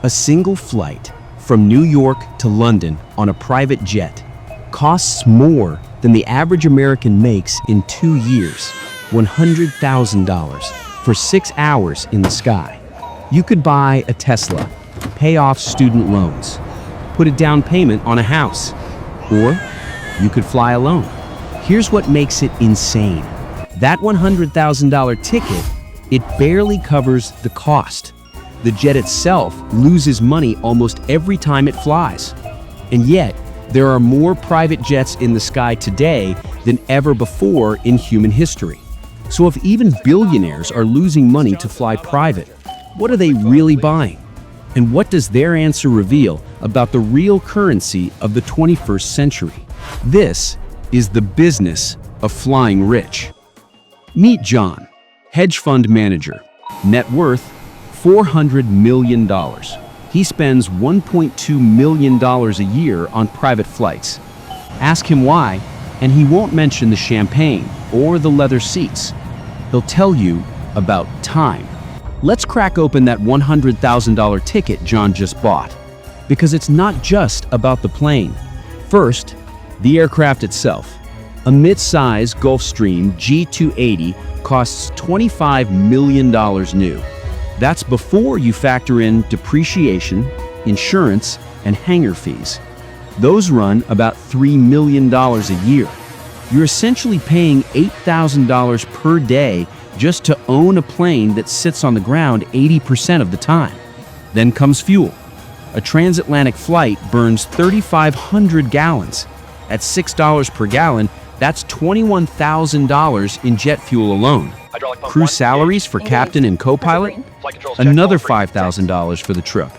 A single flight from New York to London on a private jet costs more than the average American makes in 2 years, $100,000 for 6 hours in the sky. You could buy a Tesla, pay off student loans, put a down payment on a house, or you could fly alone. Here's what makes it insane. That $100,000 ticket, it barely covers the cost. The jet itself loses money almost every time it flies. And yet, there are more private jets in the sky today than ever before in human history. So if even billionaires are losing money to fly private, what are they really buying? And what does their answer reveal about the real currency of the 21st century? This is the business of flying rich. Meet John, hedge fund manager, net worth $400 million. He spends $1.2 million a year on private flights. Ask him why, and he won't mention the champagne or the leather seats. He'll tell you about time. Let's crack open that $100,000 ticket John just bought, because it's not just about the plane. First, the aircraft itself. A mid-size Gulfstream G280 costs $25 million new. That's before you factor in depreciation, insurance, and hangar fees. Those run about $3 million a year. You're essentially paying $8,000 per day just to own a plane that sits on the ground 80% of the time. Then comes fuel. A transatlantic flight burns 3,500 gallons. At $6 per gallon, that's $21,000 in jet fuel alone. Crew salaries for captain and co-pilot? Another $5,000 for the trip.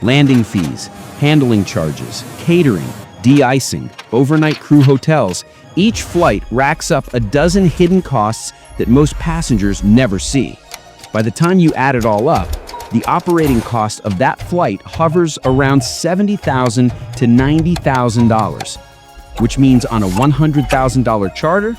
Landing fees, handling charges, catering, de-icing, overnight crew hotels. Each flight racks up a dozen hidden costs that most passengers never see. By the time you add it all up, the operating cost of that flight hovers around $70,000 to $90,000, which means on a $100,000 charter,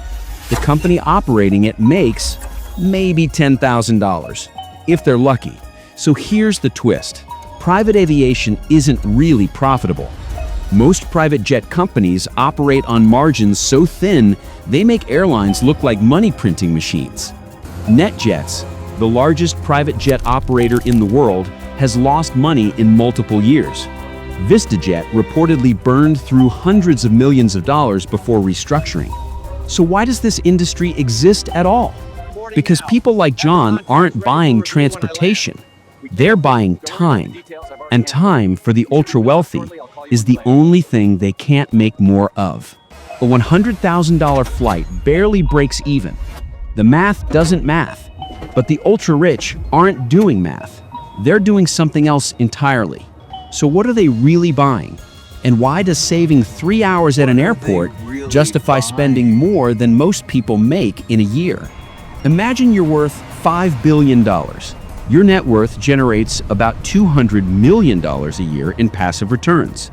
the company operating it makes maybe $10,000, if they're lucky. So here's the twist. Private aviation isn't really profitable. Most private jet companies operate on margins so thin, they make airlines look like money-printing machines. NetJets, the largest private jet operator in the world, has lost money in multiple years. VistaJet reportedly burned through hundreds of millions of dollars before restructuring. So why does this industry exist at all? Because people like John aren't buying transportation. They're buying time. And time, for the ultra-wealthy, is the only thing they can't make more of. A $100,000 flight barely breaks even. The math doesn't math. But the ultra-rich aren't doing math. They're doing something else entirely. So what are they really buying? And why does saving 3 hours at an airport justify spending more than most people make in a year? Imagine you're worth $5 billion. Your net worth generates about $200 million a year in passive returns.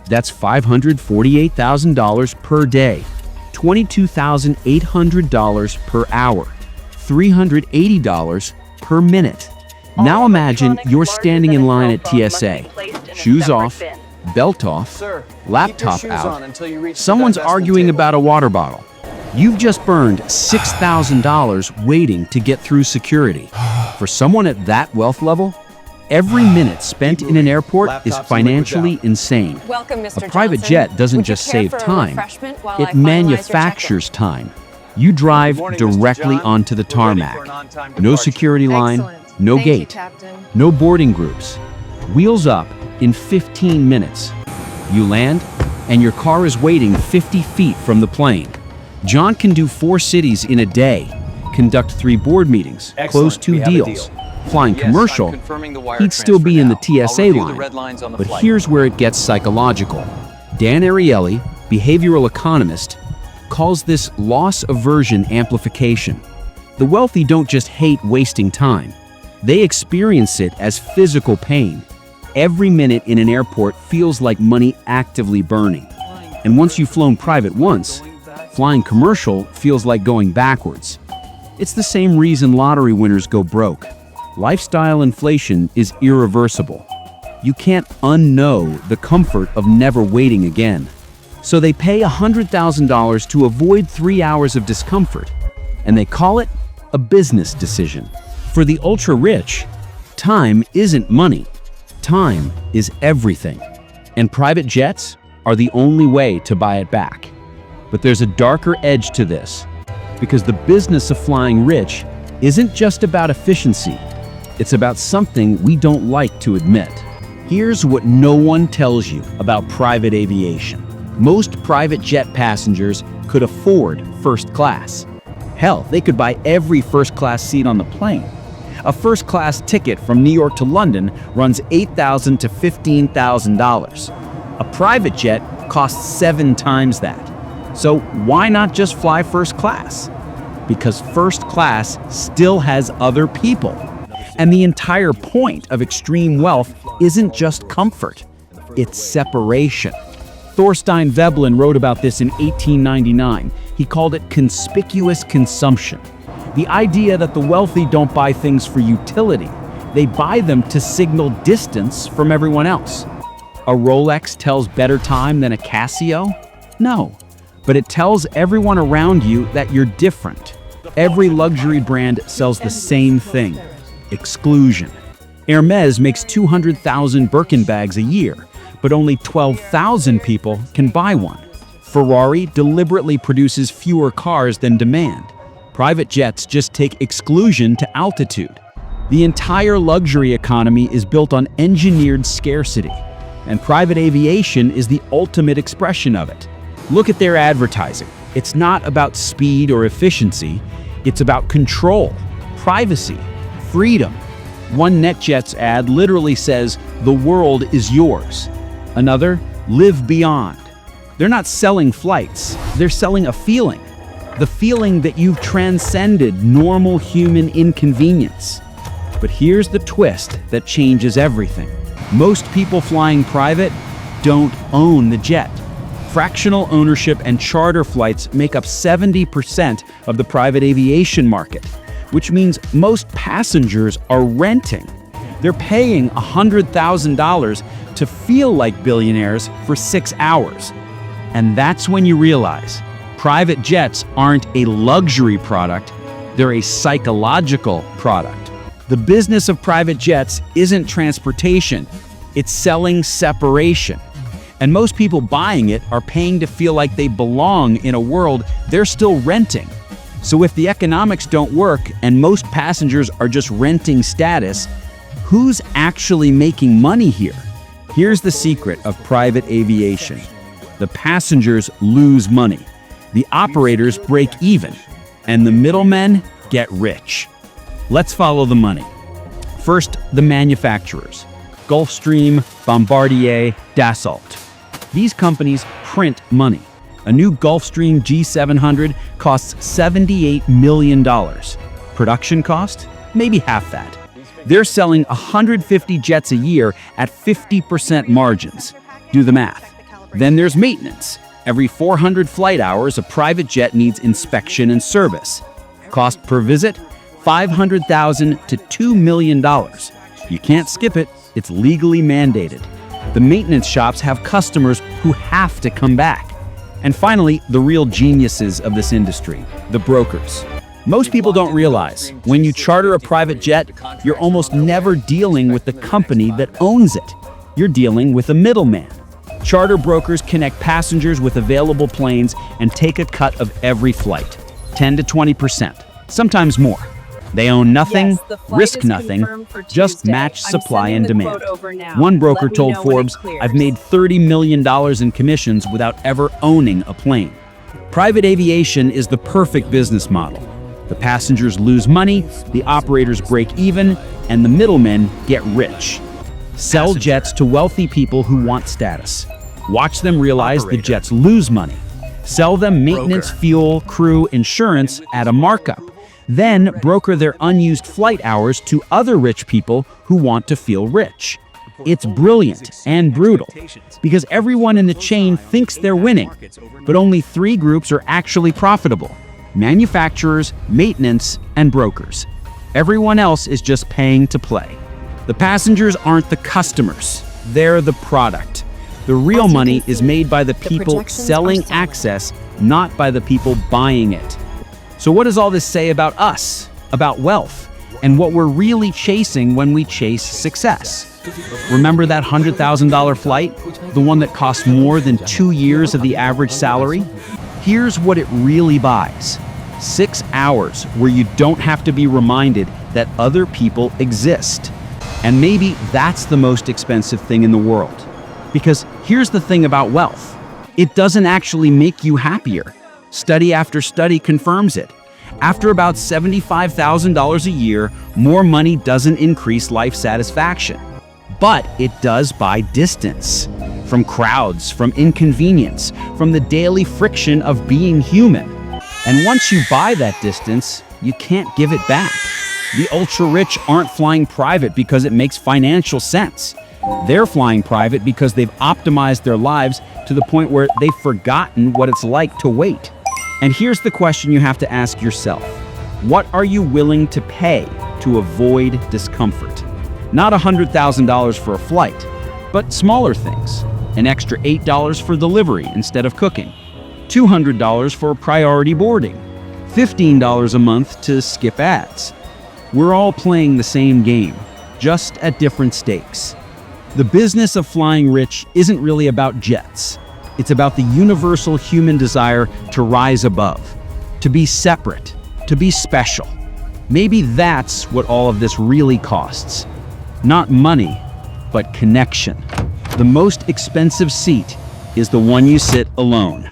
That's $548,000 per day, $22,800 per hour, $380 per minute. Now imagine you're standing in line at TSA, shoes off, belt off, laptop out. Someone's arguing about a water bottle. You've just burned $6,000 waiting to get through security. For someone at that wealth level, every minute spent in an airport is financially insane. A private jet doesn't just save time, it manufactures time. You drive directly onto the tarmac. No security line, no gate, no boarding groups. Wheels up in 15 minutes. You land, and your car is waiting 50 feet from the plane. John can do 4 cities in a day, conduct 3 board meetings, close 2 deals. Flying commercial, he'd still be in the TSA line. But here's where it gets psychological. Dan Ariely, behavioral economist, calls this loss aversion amplification. The wealthy don't just hate wasting time. They experience it as physical pain. Every minute in an airport feels like money actively burning. And once you've flown private once, flying commercial feels like going backwards. It's the same reason lottery winners go broke. Lifestyle inflation is irreversible. you can't unknow the comfort of never waiting again. So they pay $100,000 to avoid 3 hours of discomfort, and they call it a business decision. For the ultra-rich, time isn't money. Time is everything. And private jets are the only way to buy it back. But there's a darker edge to this, because the business of flying rich isn't just about efficiency. It's about something we don't like to admit. Here's what no one tells you about private aviation. Most private jet passengers could afford first class. Hell, they could buy every first-class seat on the plane. A first-class ticket from New York to London runs $8,000 to $15,000. A private jet costs 7 times that. So why not just fly first class? Because first class still has other people. And the entire point of extreme wealth isn't just comfort, it's separation. Thorstein Veblen wrote about this in 1899. He called it conspicuous consumption. The idea that the wealthy don't buy things for utility, they buy them to signal distance from everyone else. A Rolex tells better time than a Casio? No, but it tells everyone around you that you're different. Every luxury brand sells the same thing: exclusion. Hermes makes 200,000 Birkin bags a year, but only 12,000 people can buy one. Ferrari deliberately produces fewer cars than demand. Private jets just take exclusion to altitude. The entire luxury economy is built on engineered scarcity, and private aviation is the ultimate expression of it. Look at their advertising. It's not about speed or efficiency, it's about control, privacy, freedom. One NetJets ad literally says, "The world is yours." Another, "Live beyond." They're not selling flights, they're selling a feeling. The feeling that you've transcended normal human inconvenience. But here's the twist that changes everything. Most people flying private don't own the jet. Fractional ownership and charter flights make up 70% of the private aviation market, which means most passengers are renting. They're paying $100,000 to feel like billionaires for 6 hours. And that's when you realize private jets aren't a luxury product, they're a psychological product. The business of private jets isn't transportation, it's selling separation. And most people buying it are paying to feel like they belong in a world they're still renting. So if the economics don't work and most passengers are just renting status, who's actually making money here? Here's the secret of private aviation. The passengers lose money, the operators break even, and the middlemen get rich. Let's follow the money. First, the manufacturers: Gulfstream, Bombardier, Dassault. These companies print money. A new Gulfstream G700 costs $78 million. Production cost? Maybe half that. They're selling 150 jets a year at 50% margins. Do the math. Then there's maintenance. Every 400 flight hours, a private jet needs inspection and service. Cost per visit? $500,000 to $2 million. You can't skip it. It's legally mandated. The maintenance shops have customers who have to come back. And finally, the real geniuses of this industry, the brokers. Most people don't realize, when you charter a private jet, you're almost never dealing with the company that owns it. You're dealing with a middleman. Charter brokers connect passengers with available planes and take a cut of every flight, 10 to 20%, sometimes more. They own nothing, risk nothing, just match supply and demand. One broker told Forbes, "I've made $30 million in commissions without ever owning a plane." Private aviation is the perfect business model. The passengers lose money, the operators break even, and the middlemen get rich. Sell jets to wealthy people who want status. Watch them realize the jets lose money. Sell them maintenance, fuel, crew, insurance at a markup. Then broker their unused flight hours to other rich people who want to feel rich. It's brilliant and brutal, because everyone in the chain thinks they're winning, but only 3 groups are actually profitable: manufacturers, maintenance, and brokers. Everyone else is just paying to play. The passengers aren't the customers, They're the product. The real money is made by the people selling access, not by the people buying it. So what does all this say about us, about wealth, and what we're really chasing when we chase success? Remember that $100,000 flight? The one that costs more than 2 years of the average salary? Here's what it really buys. 6 hours where you don't have to be reminded that other people exist. And maybe that's the most expensive thing in the world. Because here's the thing about wealth. It doesn't actually make you happier. Study after study confirms it. After about $75,000 a year, more money doesn't increase life satisfaction. But it does by distance. From crowds, from inconvenience, from the daily friction of being human. And once you buy that distance, you can't give it back. The ultra-rich aren't flying private because it makes financial sense. They're flying private because they've optimized their lives to the point where they've forgotten what it's like to wait. And here's the question you have to ask yourself. What are you willing to pay to avoid discomfort? Not $100,000 for a flight, but smaller things. An extra $8 for delivery instead of cooking. $200 for priority boarding. $15 a month to skip ads. We're all playing the same game, just at different stakes. The business of flying rich isn't really about jets. It's about the universal human desire to rise above, to be separate, to be special. Maybe that's what all of this really costs. Not money, but connection. The most expensive seat is the one you sit alone.